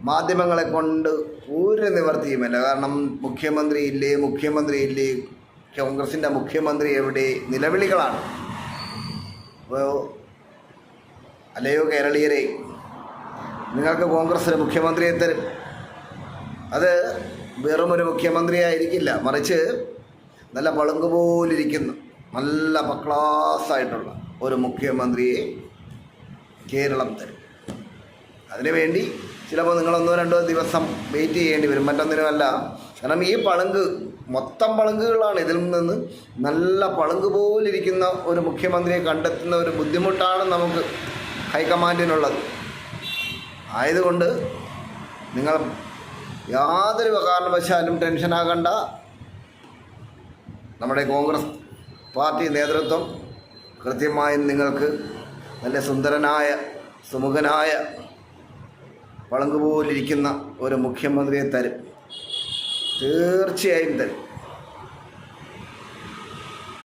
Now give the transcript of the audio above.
മാധ്യമങ്ങളെ കൊണ്ട് ഒരു നിവർത്തിയുമില്ല. കാരണം മുഖ്യമന്ത്രി ഇല്ലേ, കോൺഗ്രസിൻ്റെ മുഖ്യമന്ത്രി എവിടെ, നിലവിളികളാണ്. അപ്പോൾ അല്ലയോ കേരളീയരെ, നിങ്ങൾക്ക് കോൺഗ്രസ്സിന് മുഖ്യമന്ത്രിയെ തരും. അത് വെറുമൊരു മുഖ്യമന്ത്രിയായിരിക്കില്ല, മറിച്ച് നല്ല പളുങ്ക് പോലിരിക്കുന്ന നല്ല ക്ലാസ്സായിട്ടുള്ള ഒരു മുഖ്യമന്ത്രിയെ കേരളം തരും. അതിനുവേണ്ടി ചിലപ്പോൾ നിങ്ങൾ 1-2 ദിവസം വെയിറ്റ് ചെയ്യേണ്ടി വരും, മറ്റൊന്നിനുമല്ല. കാരണം ഈ മൊത്തം പളുങ്കുകളാണ്. ഇതിൽ നിന്ന് നല്ല പളുങ്ക് പോലിരിക്കുന്ന ഒരു മുഖ്യമന്ത്രിയെ കണ്ടെത്തുന്ന ഒരു ബുദ്ധിമുട്ടാണ് നമുക്ക് ഹൈക്കമാൻഡിനുള്ളത്. ആയതുകൊണ്ട് നിങ്ങൾ യാതൊരു കാരണവശാലും ടെൻഷനാകണ്ട. നമ്മുടെ കോൺഗ്രസ് പാർട്ടി നേതൃത്വം കൃത്യമായും നിങ്ങൾക്ക് നല്ല സുന്ദരനായ സുമുഖനായ പളുങ്ക് പോലിരിക്കുന്ന ഒരു മുഖ്യമന്ത്രിയെ തരും, തീർച്ചയായും തരും.